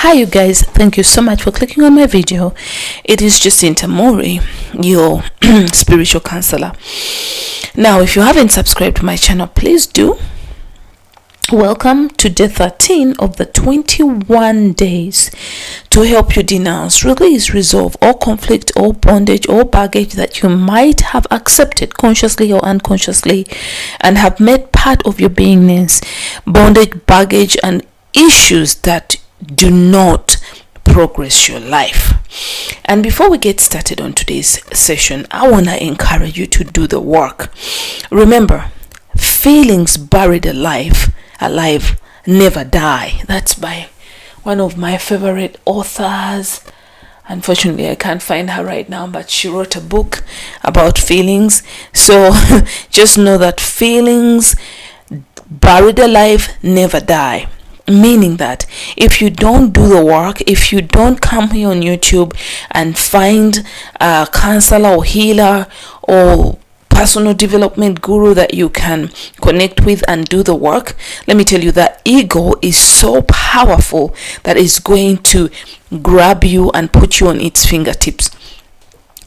Hi you guys, thank you so much for clicking on my video. It is Jacinta Mori, your spiritual counselor. Now, if you haven't subscribed to my channel, please do. Welcome to day 13 of the 21 days to help you denounce, release, resolve all conflict, all bondage, all baggage that you might have accepted consciously or unconsciously and have made part of your beingness. Bondage, baggage, and issues that do not progress your life. And before we get started on today's session, I want to encourage you to do the work. Remember, feelings buried alive never die. That's by one of my favorite authors. Unfortunately, I can't find her right now, but she wrote a book about feelings. So just know that feelings buried alive never die. Meaning that if you don't do the work, if you don't come here on YouTube and find a counselor or healer or personal development guru that you can connect with and do the work, let me tell you that ego is so powerful that it's going to grab you and put you on its fingertips.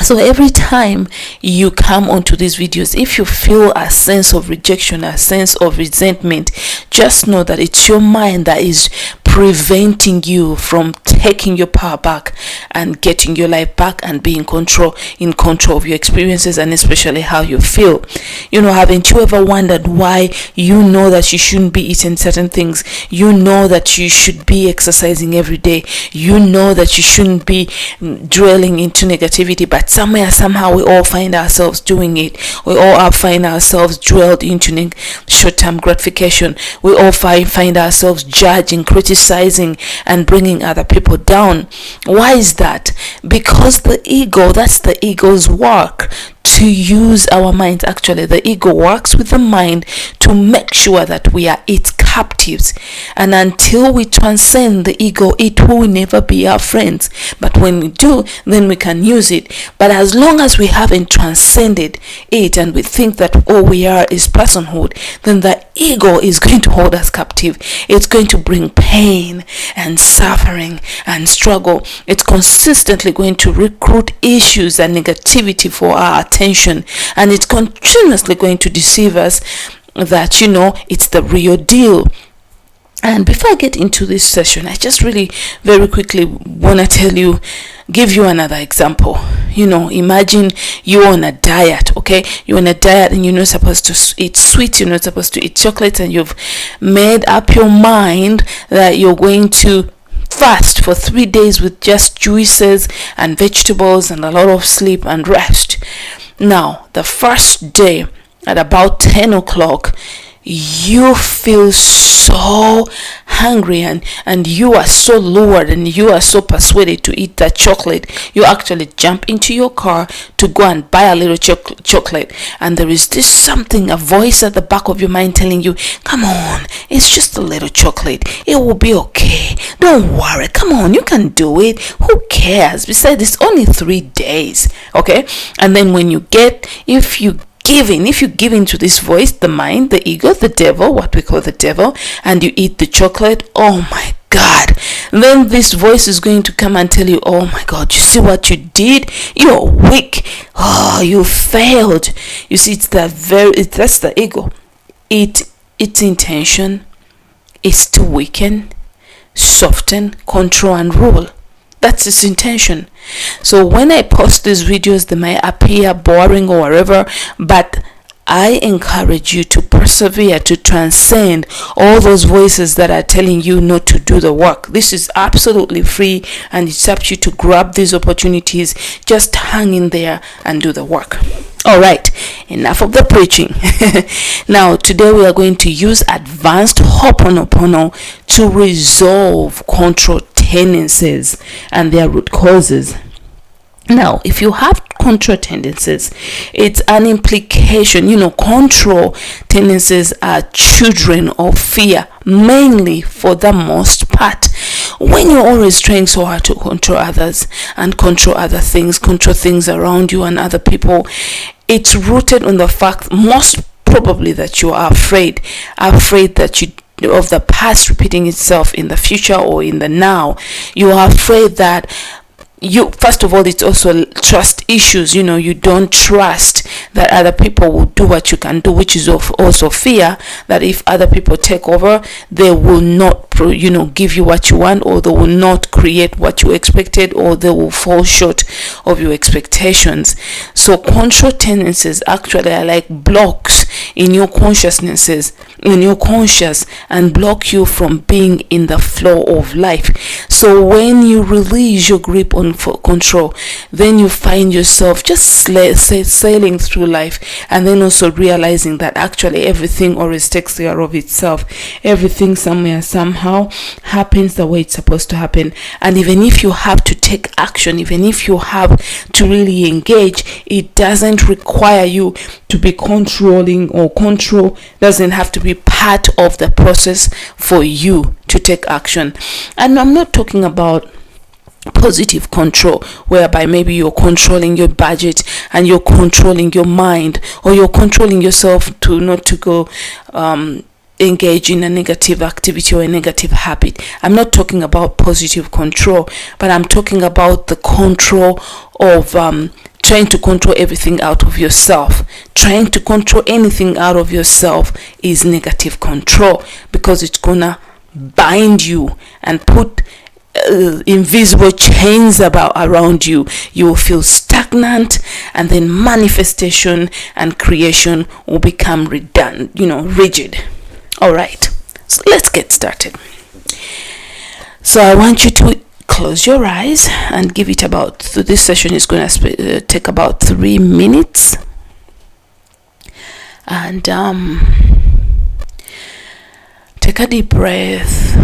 So every time you come onto these videos, if you feel a sense of rejection, a sense of resentment, just know that it's your mind that is preventing you from taking your power back and getting your life back and being in control of your experiences and especially how you feel. Haven't you ever wondered why you know that you shouldn't be eating certain things? You know that you should be exercising every day. You know that you shouldn't be dwelling into negativity, but somehow we all find ourselves doing it. We all find ourselves dwelled into short-term gratification. We all find ourselves judging, criticizing, and bringing other people down. Why is that? Because that's the ego's work to use our minds. Actually, the ego works with the mind to make sure that we are its captives, and until we transcend the ego, it will never be our friends. But when we do, then we can use it. But as long as we haven't transcended it and we think that all we are is personhood, then the ego is going to hold us captive. It's going to bring pain and suffering and struggle. It's consistently going to recruit issues and negativity for our attention, and it's continuously going to deceive us that it's the real deal. And before I get into this session, I just really very quickly want to give you another example. Imagine you're on a diet, okay? You're on a diet and you're not supposed to eat sweets, you're not supposed to eat chocolates, and you've made up your mind that you're going to fast for 3 days with just juices and vegetables and a lot of sleep and rest. Now, the first day at about 10 o'clock, you feel so hungry and you are so lured and you are so persuaded to eat that chocolate. You actually jump into your car to go and buy a little chocolate, and there is a voice at the back of your mind telling you, come on, it's just a little chocolate, it will be okay, don't worry, come on, you can do it, who cares, besides it's only 3 days, okay? And then if you give in to this voice, the mind, the ego, the devil, what we call the devil, and you eat the chocolate, oh my God, then this voice is going to come and tell you, oh my God, you see what you did? You're weak. Oh, you failed. You see, that's the ego. Its intention is to weaken, soften, control, and rule. That's its intention. So when I post these videos, they might appear boring or whatever, but I encourage you to persevere, to transcend all those voices that are telling you not to do the work. This is absolutely free, and it's up to you to grab these opportunities. Just hang in there and do the work. All right, enough of the preaching. Now, today we are going to use advanced Ho'oponopono to resolve control tendencies and their root causes. Now, if you have control tendencies, it's an implication. Control tendencies are children of fear, mainly for the most part. When you're always trying so hard to control others and control other things, control things around you and other people, it's rooted on the fact most probably that you are afraid that you of the past repeating itself in the future or in the now. You are afraid that first of all, it's also trust issues. You don't trust that other people will do what you can do, which is also fear that if other people take over, they will not give you what you want, or they will not create what you expected, or they will fall short of your expectations. So control tendencies actually are like blocks in your consciousnesses, in your conscious, and block you from being in the flow of life. So when you release your grip on control, then you find yourself just sailing through life, and then also realizing that actually everything always takes care of itself. Everything somewhere somehow happens the way it's supposed to happen. And even if you have to take action, even if you have to really engage, it doesn't require you to be controlling, or control doesn't have to be part of the process for you to take action. And I'm not talking about positive control, whereby maybe you're controlling your budget and you're controlling your mind, or you're controlling yourself to not to go engage in a negative activity or a negative habit. I'm not talking about positive control, but I'm talking about the control of trying to control everything out of yourself. Trying to control anything out of yourself is negative control, because it's gonna bind you and put invisible chains around you. You will feel stagnant, and then manifestation and creation will become rigid. All right, so let's get started. So I want you to close your eyes and give it this session is going to take about 3 minutes, and take a deep breath.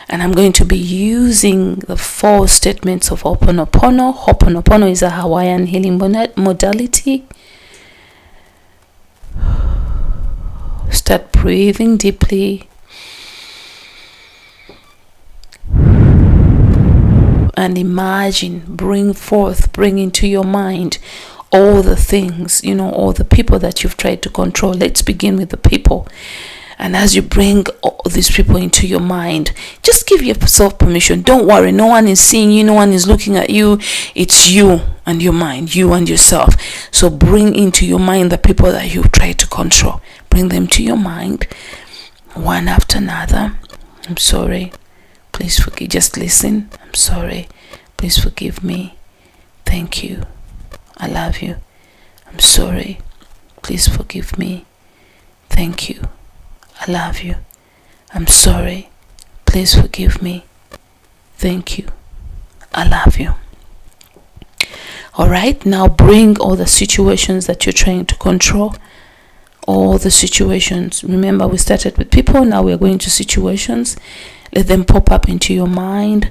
And I'm going to be using the 4 statements of Ho'oponopono. Ho'oponopono is a Hawaiian healing modality. Start breathing deeply. And imagine, bring into your mind all the things, all the people that you've tried to control. Let's begin with the people. And as you bring all these people into your mind, just give yourself permission. Don't worry, no one is seeing you, no one is looking at you. It's you and your mind, you and yourself. So bring into your mind the people that you've tried to control. Bring them to your mind, one after another. I'm sorry, please forgive. Just listen. I'm sorry, please forgive me. Thank you, I love you. I'm sorry, please forgive me. Thank you, I love you. I'm sorry, please forgive me. Thank you, I love you. All right, now bring all the situations that you're trying to control. All the situations. Remember, we started with people, now we're going to situations. Let them pop up into your mind.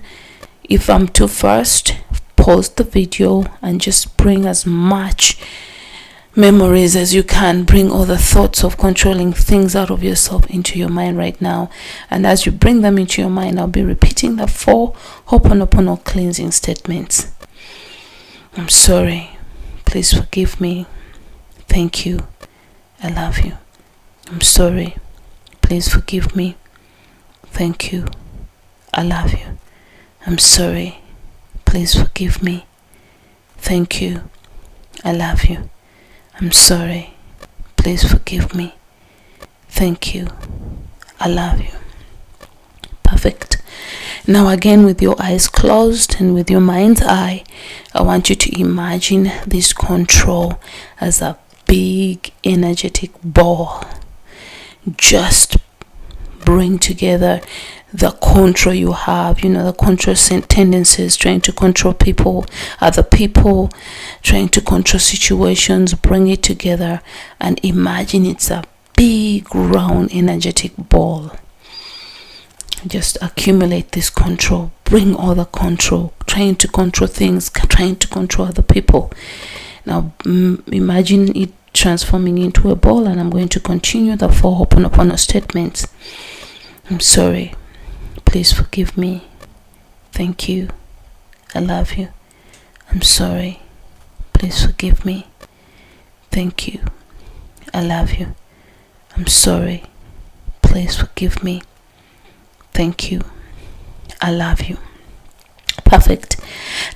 If I'm too fast, pause the video and just bring as much memories as you can. Bring all the thoughts of controlling things out of yourself into your mind right now. And as you bring them into your mind, I'll be repeating the 4 Ho'oponopono cleansing statements. I'm sorry, please forgive me. Thank you, I love you. I'm sorry, please forgive me. Thank you, I love you. I'm sorry, please forgive me. Thank you, I love you. I'm sorry, please forgive me. Thank you, I love you. Perfect. Now again, with your eyes closed and with your mind's eye, I want you to imagine this control as a big energetic ball. Just bring together the control you have, the control tendencies, trying to control people, other people, trying to control situations. Bring it together and imagine it's a big round energetic ball. Just accumulate this control. Bring all the control, trying to control things, trying to control other people. Now imagine it transforming into a ball, and I'm going to continue the 4 Ho'oponopono statements. I'm sorry, please forgive me. Thank you, I love you. I'm sorry, please forgive me. Thank you, I love you. I'm sorry, Please forgive me. Thank you. I love you. Perfect.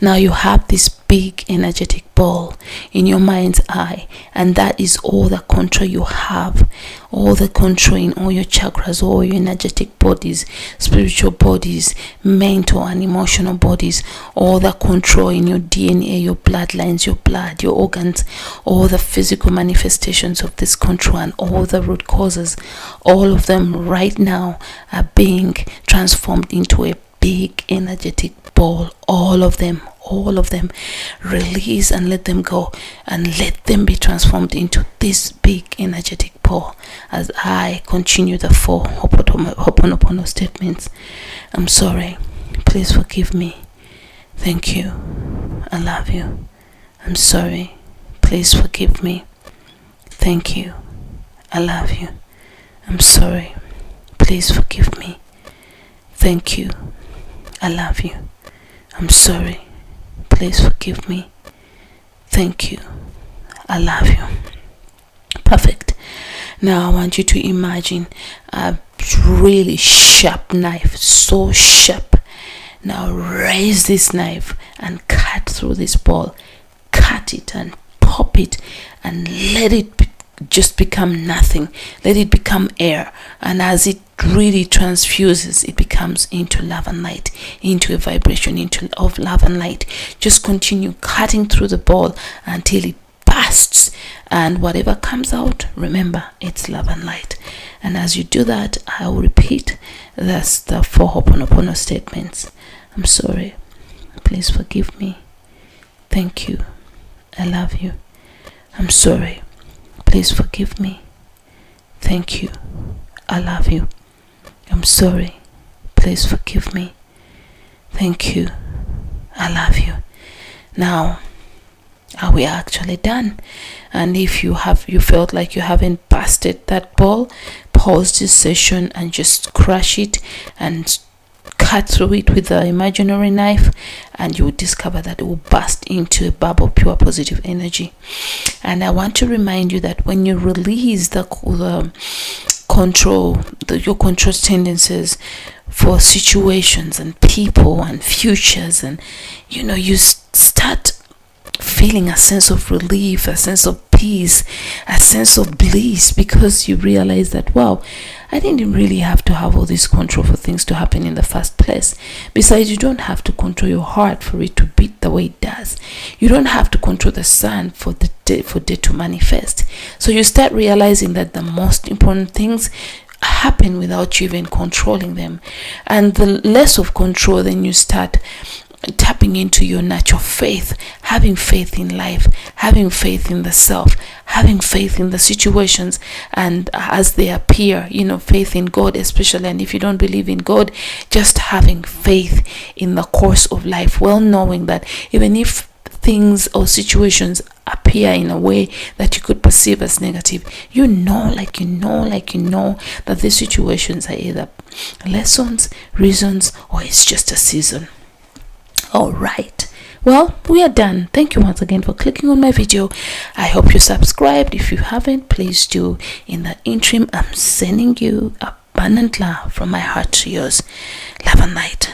Now you have this big energetic ball in your mind's eye, and that is all the control you have, all the control in all your chakras, all your energetic bodies, spiritual bodies, mental and emotional bodies, all the control in your DNA, your bloodlines, your blood, your organs, all the physical manifestations of this control and all the root causes, all of them right now are being transformed into a big energetic ball. All of them release and let them go, and let them be transformed into this big energetic ball as I continue the 4 Ho'oponopono statements. I'm sorry. Please forgive me. Thank you. I love you. I'm sorry. Please forgive me. Thank you. I love you. I'm sorry. Please forgive me. Thank you. I love you. I'm sorry. Please forgive me. Thank you. I love you. Perfect. Now I want you to imagine a really sharp knife, so sharp. Now raise this knife and cut through this ball. Cut it and pop it and let it just become nothing. Let it become air, and as it really transfuses, it becomes into love and light, into a vibration of love and light. Just continue cutting through the ball until it bursts, and whatever comes out, remember, it's love and light. And as you do that, I will repeat that's the 4 Ho'oponopono statements. I'm sorry. Please forgive me. Thank you. I love you. I'm sorry. Please forgive me. Thank you. I love you. I'm sorry. Please forgive me. Thank you. I love you. Now, are we actually done? And if you felt like you haven't busted that ball, pause this session and just crush it and cut through it with the imaginary knife, and you will discover that it will burst into a bubble of pure positive energy. And I want to remind you that when you release your control tendencies for situations and people and futures, and you start feeling a sense of relief, a sense of peace, a sense of bliss, because you realize that, wow, I didn't really have to have all this control for things to happen in the first place. Besides, you don't have to control your heart for it to beat the way it does. You don't have to control the sun for day to manifest. So you start realizing that the most important things happen without you even controlling them. And the less of control, then you start tapping into your natural faith, having faith in life, having faith in the self, having faith in the situations and as they appear, faith in God especially. And if you don't believe in God, just having faith in the course of life, well knowing that even if things or situations appear in a way that you could perceive as negative, you know that these situations are either lessons, reasons, or it's just a season. All right, well, we are done. Thank you once again for clicking on my video. I hope you subscribed. If you haven't, please do. In the interim, I'm sending you abundant love from my heart to yours. Love and light.